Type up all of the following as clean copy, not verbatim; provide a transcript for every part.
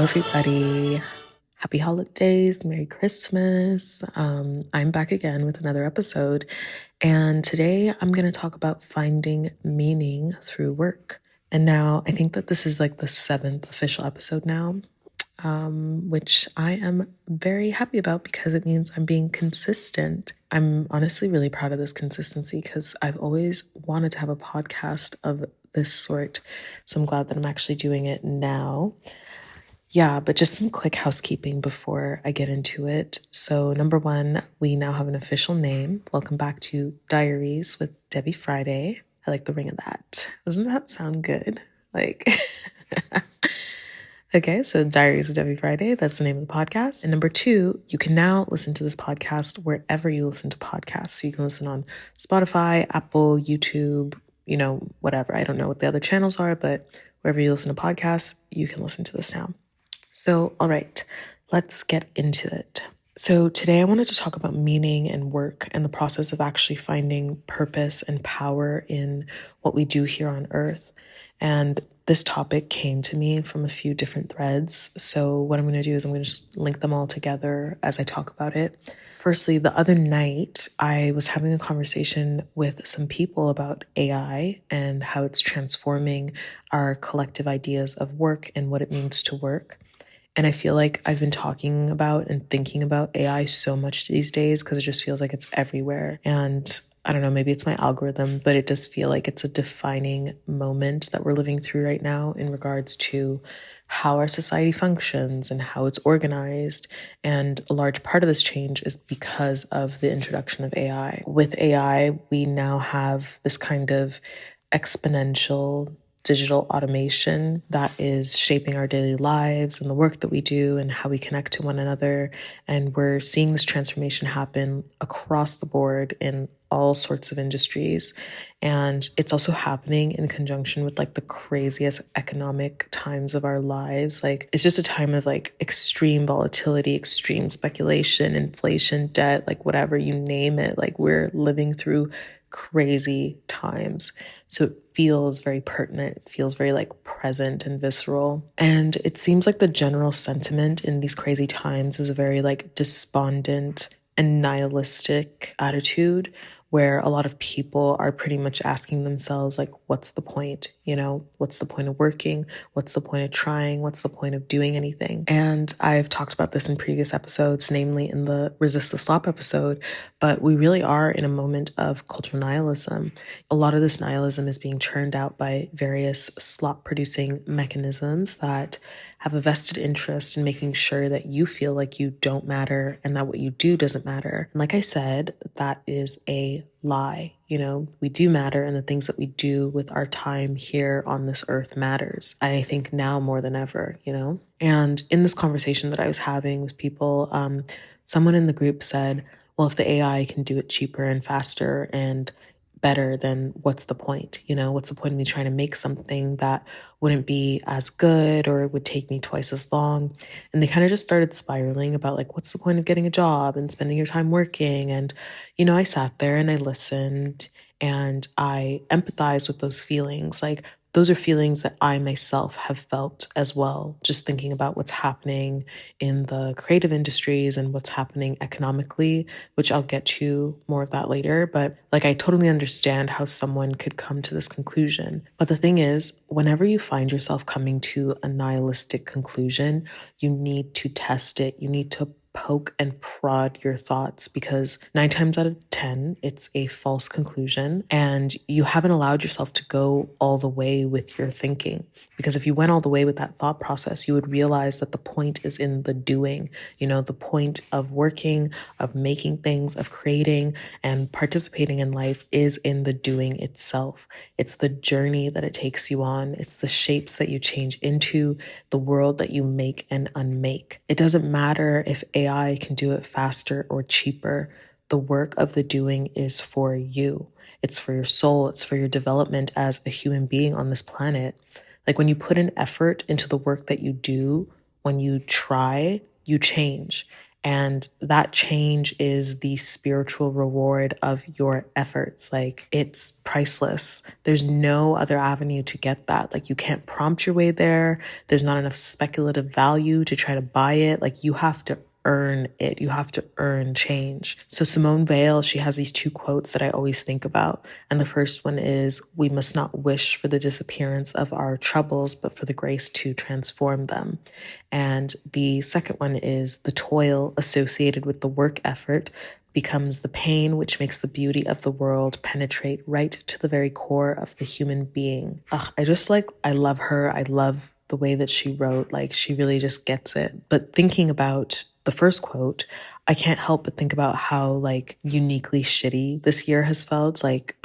everybody. Happy holidays, Merry Christmas. I'm back again with another episode, and today I'm going to talk about finding meaning through work. And now I think that this is like the 7th official episode now, which I am very happy about because it means I'm being consistent. I'm honestly really proud of this consistency because I've always wanted to have a podcast of this sort. So I'm glad that I'm actually doing it now. Yeah, but just some quick housekeeping before I get into it. So, number one, we now have an official name. Welcome back to Diaries with Debbie Friday. I like the ring of that. Doesn't that sound good? Like, okay, so Diaries with Debbie Friday, that's the name of the podcast. And number two, you can now listen to this podcast wherever you listen to podcasts. So, you can listen on Spotify, Apple, YouTube, whatever. I don't know what the other channels are, but wherever you listen to podcasts, you can listen to this now. So, all right, let's get into it. So, today I wanted to talk about meaning and work and the process of actually finding purpose and power in what we do here on Earth. And this topic came to me from a few different threads. So, what I'm going to do is I'm going to just link them all together as I talk about it. Firstly, the other night, I was having a conversation with some people about AI and how it's transforming our collective ideas of work and what it means to work. And I feel like I've been talking about and thinking about AI so much these days because it just feels like it's everywhere. And I don't know, maybe it's my algorithm, but it does feel like it's a defining moment that we're living through right now in regards to how our society functions and how it's organized. And a large part of this change is because of the introduction of AI. With AI, we now have this kind of exponential digital automation that is shaping our daily lives and the work that we do and how we connect to one another. And we're seeing this transformation happen across the board in all sorts of industries. And it's also happening in conjunction with like the craziest economic times of our lives. Like it's just a time of like extreme volatility, extreme speculation, inflation, debt, like whatever you name it. Like we're living through crazy times. So it feels very pertinent. It feels very like present and visceral. And it seems like the general sentiment in these crazy times is a very like despondent and nihilistic attitude where a lot of people are pretty much asking themselves, like, what's the point? What's the point of working? What's the point of trying? What's the point of doing anything? And I've talked about this in previous episodes, namely in the Resist the Slop episode, but we really are in a moment of cultural nihilism. A lot of this nihilism is being churned out by various slop producing mechanisms that have a vested interest in making sure that you feel like you don't matter and that what you do doesn't matter. And like I said, that is a lie. We do matter, and the things that we do with our time here on this earth matters. I think now more than ever, And in this conversation that I was having with people, someone in the group said, well, if the AI can do it cheaper and faster and better, then what's the point? What's the point of me trying to make something that wouldn't be as good or it would take me twice as long? And they kind of just started spiraling about like, what's the point of getting a job and spending your time working? And, I sat there and I listened and I empathized with those feelings. Like, those are feelings that I myself have felt as well, just thinking about what's happening in the creative industries and what's happening economically, which I'll get to more of that later. But like, I totally understand how someone could come to this conclusion. But the thing is, whenever you find yourself coming to a nihilistic conclusion, you need to test it. You need to poke and prod your thoughts because 9 times out of 10, it's a false conclusion and you haven't allowed yourself to go all the way with your thinking. Because if you went all the way with that thought process, you would realize that the point is in the doing, the point of working, of making things, of creating and participating in life is in the doing itself. It's the journey that it takes you on. It's the shapes that you change into, the world that you make and unmake. It doesn't matter if AI can do it faster or cheaper. The work of the doing is for you. It's for your soul. It's for your development as a human being on this planet. Like when you put an effort into the work that you do, when you try, you change. And that change is the spiritual reward of your efforts. Like, it's priceless. There's no other avenue to get that. Like, you can't prompt your way there. There's not enough speculative value to try to buy it. Like, you have to earn it. You have to earn change. So Simone Weil, she has these two quotes that I always think about. And the first one is, "We must not wish for the disappearance of our troubles, but for the grace to transform them." And the second one is, "The toil associated with the work effort becomes the pain which makes the beauty of the world penetrate right to the very core of the human being." Ugh, I love her. I love the way that she wrote. Like, she really just gets it. But thinking about the first quote, I can't help but think about how like uniquely shitty this year has felt. Like,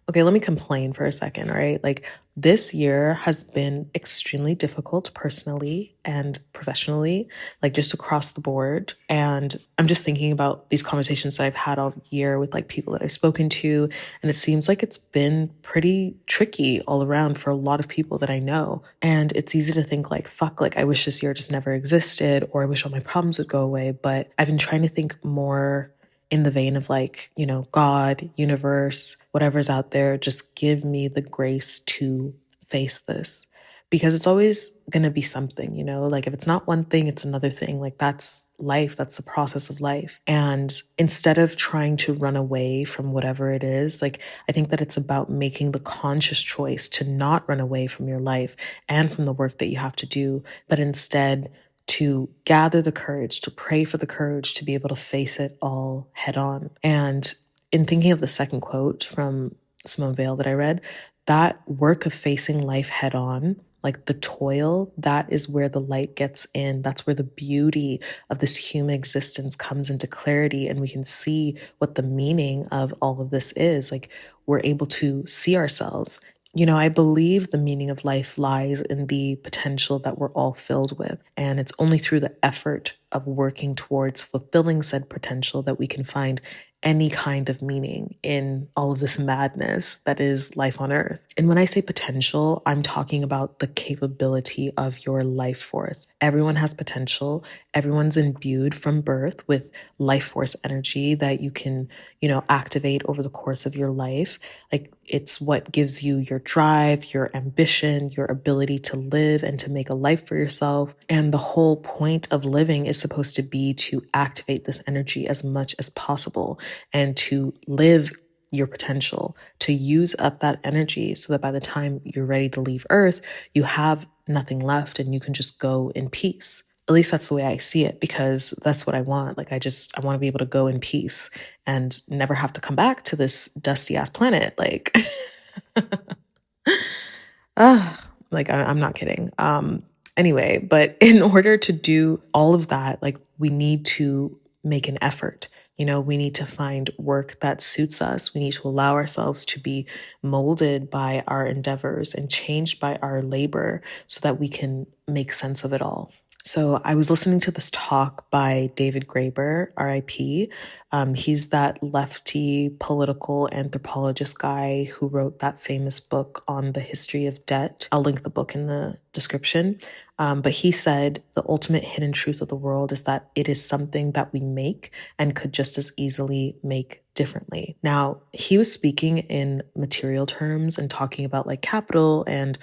okay, let me complain for a second, right? Like, this year has been extremely difficult personally and professionally, like just across the board. And I'm just thinking about these conversations that I've had all year with like people that I've spoken to. And it seems like it's been pretty tricky all around for a lot of people that I know. And it's easy to think like, fuck, like I wish this year just never existed, or I wish all my problems would go away. But I've been trying to think more in the vein of like, God, universe, whatever's out there, just give me the grace to face this. Because it's always going to be something, like if it's not one thing, it's another thing. Like, that's life, that's the process of life. And instead of trying to run away from whatever it is, like, I think that it's about making the conscious choice to not run away from your life and from the work that you have to do, but instead to gather the courage, to pray for the courage to be able to face it all head on. And in thinking of the second quote from Simone Weil that I read, that work of facing life head on, like the toil, that is where the light gets in. That's where the beauty of this human existence comes into clarity, and we can see what the meaning of all of this is. Like, we're able to see ourselves. I believe the meaning of life lies in the potential that we're all filled with. And it's only through the effort of working towards fulfilling said potential that we can find any kind of meaning in all of this madness that is life on earth. And when I say potential, I'm talking about the capability of your life force. Everyone has potential. Everyone's imbued from birth with life force energy that you can, activate over the course of your life. Like, it's what gives you your drive, your ambition, your ability to live and to make a life for yourself. And the whole point of living is supposed to be to activate this energy as much as possible and to live your potential, to use up that energy so that by the time you're ready to leave Earth, you have nothing left and you can just go in peace. At least that's the way I see it, because that's what I want. Like, I want to be able to go in peace and never have to come back to this dusty ass planet. Like, I'm not kidding. Anyway, but in order to do all of that, like, we need to make an effort. We need to find work that suits us. We need to allow ourselves to be molded by our endeavors and changed by our labor so that we can make sense of it all. So I was listening to this talk by David Graeber, RIP. He's that lefty political anthropologist guy who wrote that famous book on the history of debt. I'll link the book in the description. But he said the ultimate hidden truth of the world is that it is something that we make and could just as easily make differently. Now, he was speaking in material terms and talking about like capital and,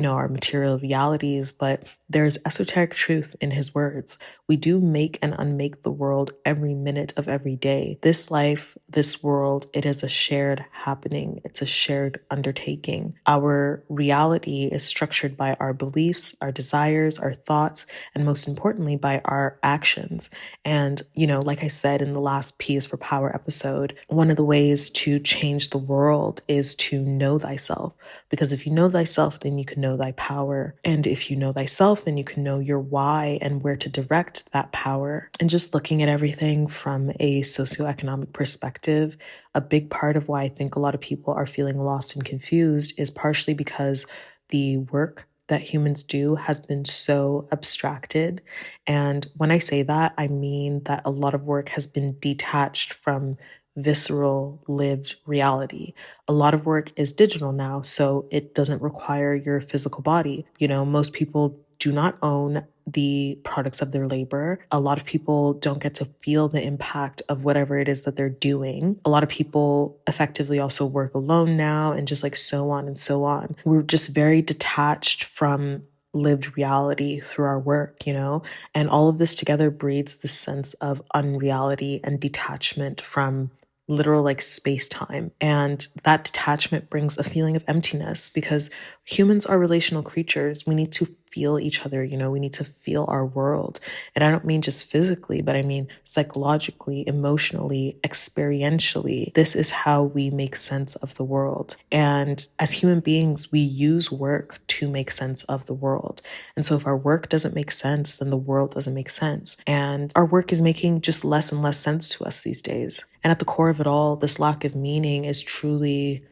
our material realities, but there's esoteric truth in his words. We do make and unmake the world every minute of every day. This life, this world, it is a shared happening. It's a shared undertaking. Our reality is structured by our beliefs, our desires, our thoughts, and most importantly, by our actions. And, like I said in the last P is for Power episode, one of the ways to change the world is to know thyself. Because if you know thyself, then you can know thy power. And if you know thyself, then you can know your why and where to direct that power. And just looking at everything from a socioeconomic perspective, a big part of why I think a lot of people are feeling lost and confused is partially because the work that humans do has been so abstracted. And when I say that, I mean that a lot of work has been detached from visceral, lived reality. A lot of work is digital now, so it doesn't require your physical body. Most people do not own the products of their labor. A lot of people don't get to feel the impact of whatever it is that they're doing. A lot of people effectively also work alone now, and just like so on and so on. We're just very detached from lived reality through our work, and all of this together breeds this sense of unreality and detachment from literal like space time. And that detachment brings a feeling of emptiness, because humans are relational creatures. We need to feel each other, we need to feel our world. And I don't mean just physically, but I mean psychologically, emotionally, experientially. This is how we make sense of the world. And as human beings, we use work to make sense of the world. And so if our work doesn't make sense, then the world doesn't make sense. And our work is making just less and less sense to us these days. And at the core of it all, this lack of meaning is truly,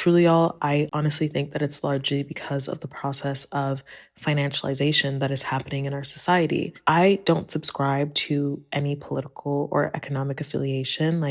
y'all, I honestly think that it's largely because of the process of financialization that is happening in our society. I don't subscribe to any political or economic affiliation.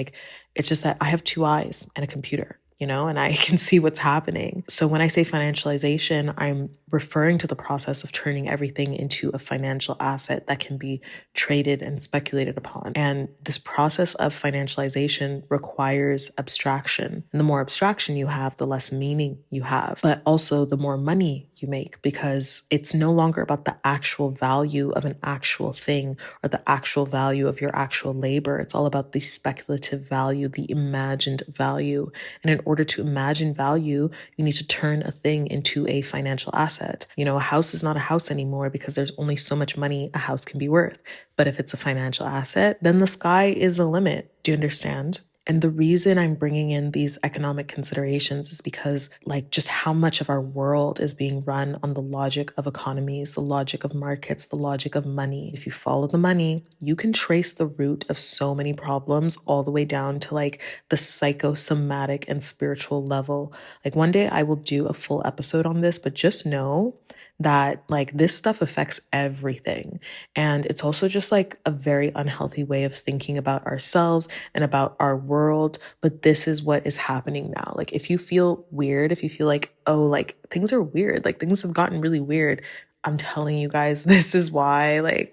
It's just that I have two eyes and a computer, and I can see what's happening. So when I say financialization, I'm referring to the process of turning everything into a financial asset that can be traded and speculated upon. And this process of financialization requires abstraction. And the more abstraction you have, the less meaning you have, but also the more money you make, because it's no longer about the actual value of an actual thing or the actual value of your actual labor. It's all about the speculative value, the imagined value. And in order to imagine value, you need to turn a thing into a financial asset. A house is not a house anymore because there's only so much money a house can be worth. But if it's a financial asset, then the sky is the limit. Do you understand? And the reason I'm bringing in these economic considerations is because just how much of our world is being run on the logic of economies, the logic of markets, the logic of money. If you follow the money, you can trace the root of so many problems all the way down to the psychosomatic and spiritual level. One day I will do a full episode on this, but just know that this stuff affects everything. And it's also just a very unhealthy way of thinking about ourselves and about our world. But this is what is happening now. If you feel weird, if you feel things are weird, things have gotten really weird, I'm telling you guys, this is why.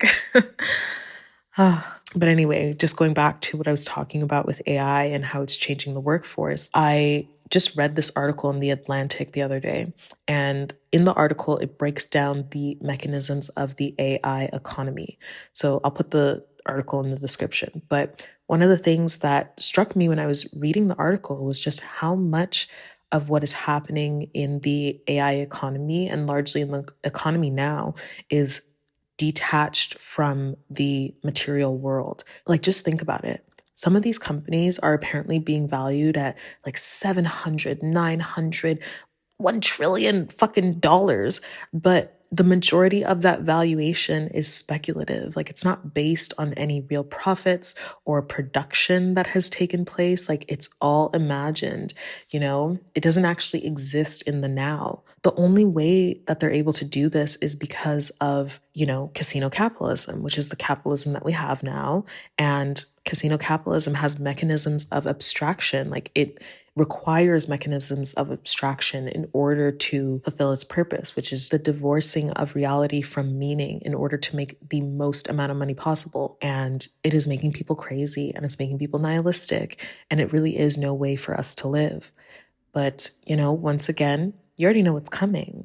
But anyway, just going back to what I was talking about with AI and how it's changing the workforce, I just read this article in The Atlantic the other day. And in the article, it breaks down the mechanisms of the AI economy. So I'll put the article in the description. But one of the things that struck me when I was reading the article was just how much of what is happening in the AI economy, and largely in the economy now, is detached from the material world. Just think about it. Some of these companies are apparently being valued at 700, 900, 1 trillion fucking dollars, but the majority of that valuation is speculative. It's not based on any real profits or production that has taken place. It's all imagined, it doesn't actually exist in the now. The only way that they're able to do this is because of, casino capitalism, which is the capitalism that we have now. And casino capitalism has mechanisms of abstraction. It requires mechanisms of abstraction in order to fulfill its purpose, which is the divorcing of reality from meaning in order to make the most amount of money possible. And it is making people crazy, and it's making people nihilistic, and it really is no way for us to live. But, once again, you already know what's coming.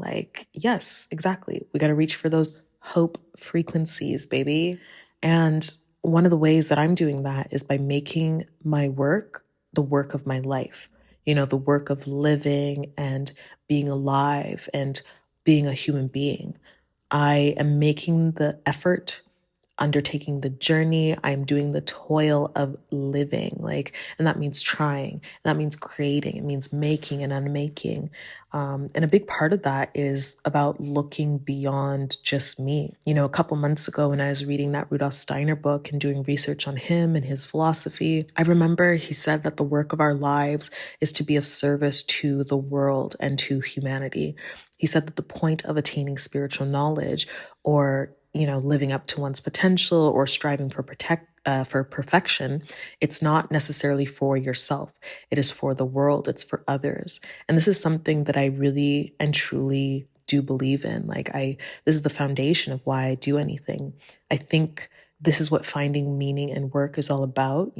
Yes, exactly. We got to reach for those hope frequencies, baby. And one of the ways that I'm doing that is by making my work the work of my life, the work of living and being alive and being a human being. I am making the effort, undertaking the journey. I'm doing the toil of living, and that means trying, that means creating, it means making and unmaking. And a big part of that is about looking beyond just me. A couple months ago when I was reading that Rudolf Steiner book and doing research on him and his philosophy, I remember he said that the work of our lives is to be of service to the world and to humanity. He said that the point of attaining spiritual knowledge, or living up to one's potential, or striving for perfection, it's not necessarily for yourself. It is for the world. It's for others. And this is something that I really and truly do believe in. This is the foundation of why I do anything. I think this is what finding meaning in work is all about,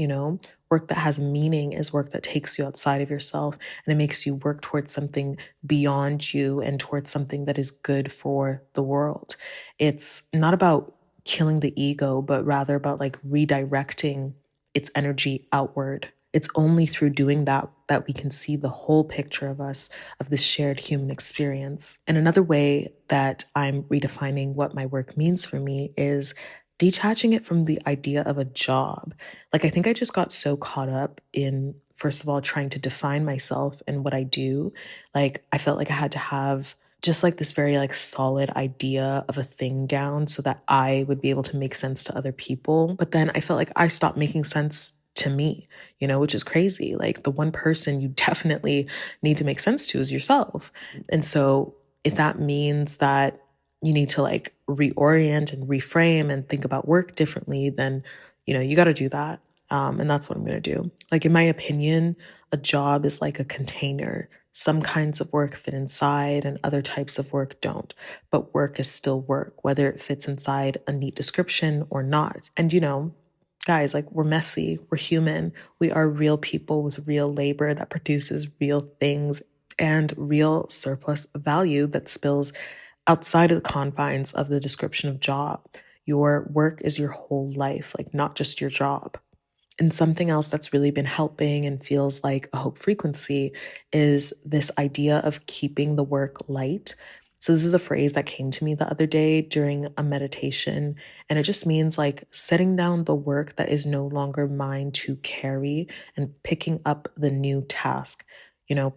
Work that has meaning is work that takes you outside of yourself and it makes you work towards something beyond you and towards something that is good for the world. It's not about killing the ego, but rather about redirecting its energy outward. It's only through doing that we can see the whole picture of us, of this shared human experience. And another way that I'm redefining what my work means for me is detaching it from the idea of a job. I think I just got so caught up in, first of all, trying to define myself and what I do. I felt like I had to have just this very solid idea of a thing down so that I would be able to make sense to other people. But then I felt like I stopped making sense to me, which is crazy. The one person you definitely need to make sense to is yourself. And so if that means that you need to reorient and reframe and think about work differently, then, you got to do that. And that's what I'm going to do. In my opinion, a job is like a container. Some kinds of work fit inside and other types of work don't. But work is still work, whether it fits inside a neat description or not. And, guys, we're messy, we're human. We are real people with real labor that produces real things and real surplus value that spills outside of the confines of the description of job. Your work is your whole life, not just your job. And something else that's really been helping and feels like a hope frequency is this idea of keeping the work light. So this is a phrase that came to me the other day during a meditation, and it just means setting down the work that is no longer mine to carry and picking up the new task.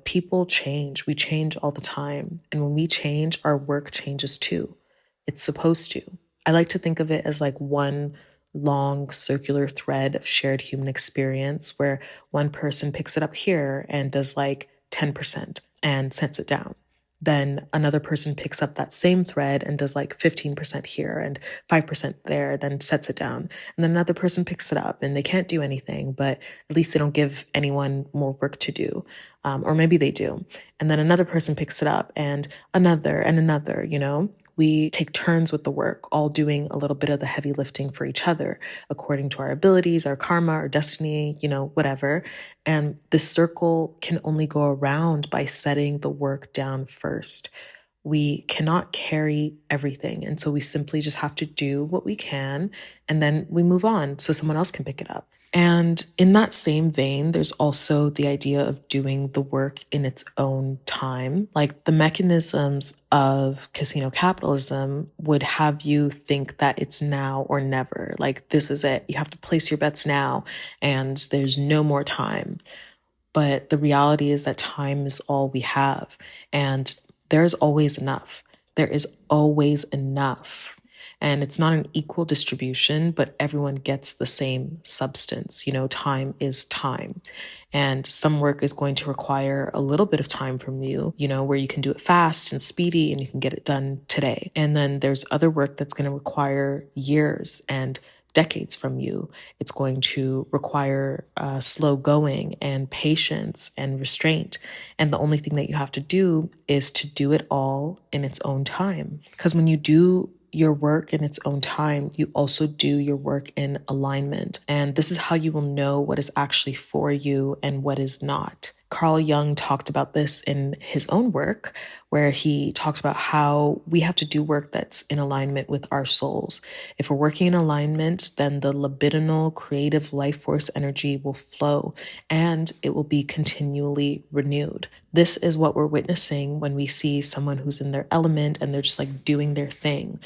People change. We change all the time. And when we change, our work changes too. It's supposed to. I like to think of it as one long circular thread of shared human experience where one person picks it up here and does 10% and sets it down. Then another person picks up that same thread and does 15% here and 5% there, then sets it down. And then another person picks it up and they can't do anything, but at least they don't give anyone more work to do. Or maybe they do. And then another person picks it up and another, We take turns with the work, all doing a little bit of the heavy lifting for each other, according to our abilities, our karma, our destiny, whatever. And this circle can only go around by setting the work down first. We cannot carry everything. And so we simply just have to do what we can, and then we move on so someone else can pick it up. And in that same vein, there's also the idea of doing the work in its own time. The mechanisms of casino capitalism would have you think that it's now or never. This is it. You have to place your bets now, and there's no more time. But the reality is that time is all we have, and there's always enough. There is always enough. And it's not an equal distribution, but everyone gets the same substance. Time is time. And some work is going to require a little bit of time from you, where you can do it fast and speedy and you can get it done today. And then there's other work that's going to require years and decades from you. It's going to require slow going and patience and restraint. And the only thing that you have to do is to do it all in its own time. Because when you do your work in its own time, you also do your work in alignment. And this is how you will know what is actually for you and what is not. Carl Jung talked about this in his own work, where he talked about how we have to do work that's in alignment with our souls. If we're working in alignment, then the libidinal, creative life force energy will flow and it will be continually renewed. This is what we're witnessing when we see someone who's in their element and they're just doing their thing.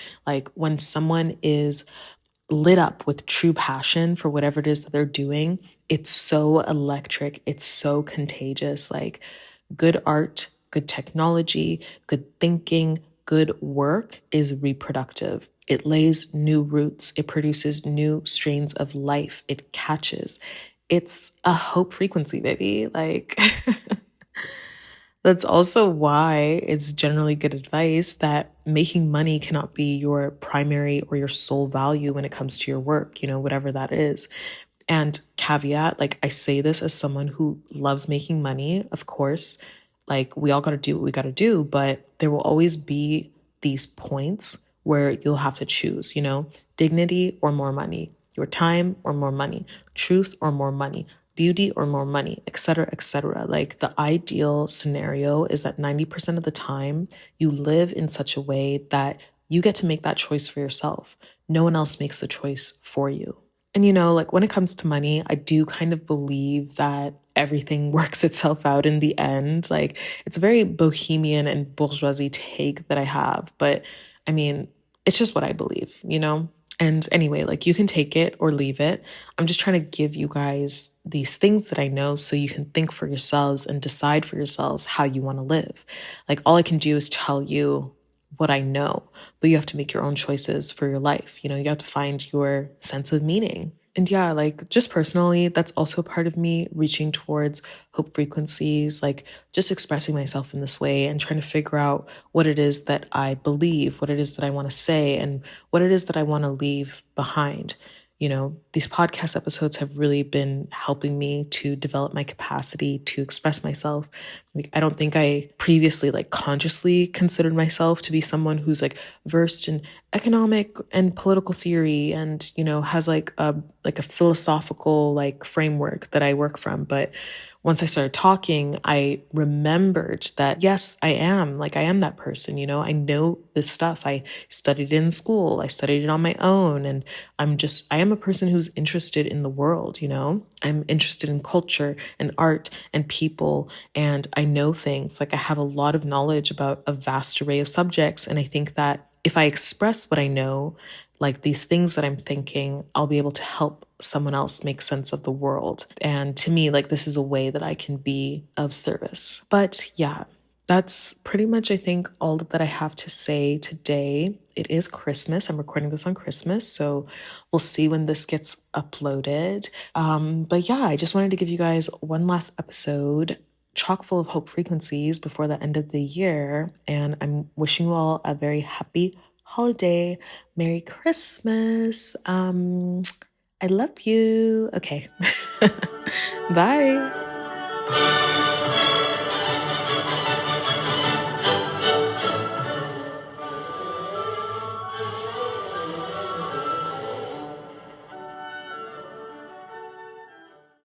When someone is lit up with true passion for whatever it is that they're doing, it's so electric. It's so contagious. Good art, good technology, good thinking, good work is reproductive. It lays new roots. It produces new strains of life. It catches. It's a hope frequency, baby. That's also why it's generally good advice that making money cannot be your primary or your sole value when it comes to your work, whatever that is. And caveat, I say this as someone who loves making money, of course, Like, we all got to do what we got to do, but there will always be these points where you'll have to choose, dignity or more money, your time or more money, truth or more money, beauty or more money, etc., etc. Like, the ideal scenario is that 90% of the time you live in such a way that you get to make that choice for yourself. No one else makes the choice for you. And like, when it comes to money, I do kind of believe that everything works itself out in the end. Like, it's a very bohemian and bourgeoisie take that I have, but I mean, it's just what I believe. And anyway, like, you can take it or leave it. I'm just trying to give you guys these things that I know so you can think for yourselves and decide for yourselves how you want to live. Like, all I can do is tell you what I know, but you have to make your own choices for your life. You have to find your sense of meaning. And yeah, like, just personally, that's also part of me reaching towards hope frequencies, like just expressing myself in this way and trying to figure out what it is that I believe, what it is that I want to say, and what it is that I want to leave behind. These podcast episodes have really been helping me to develop my capacity to express myself. Like, I don't think I previously like consciously considered myself to be someone who's like versed in economic and political theory and, has like a philosophical like framework that I work from. But once I started talking, I remembered that, yes, I am that person. I know this stuff. I studied it in school. I studied it on my own. And I am a person who's interested in the world. I'm interested in culture and art and people. And I know things. Like, I have a lot of knowledge about a vast array of subjects. And I think that if I express what I know, like these things that I'm thinking, I'll be able to help someone else make sense of the world. And to me, like, this is a way that I can be of service. But yeah, that's pretty much, I think, all that I have to say today. It is Christmas. I'm recording this on Christmas, so we'll see when this gets uploaded. But yeah, I just wanted to give you guys one last episode chock full of hope frequencies before the end of the year. And I'm wishing you all a very happy holiday. Merry Christmas. I love you. Okay. Bye.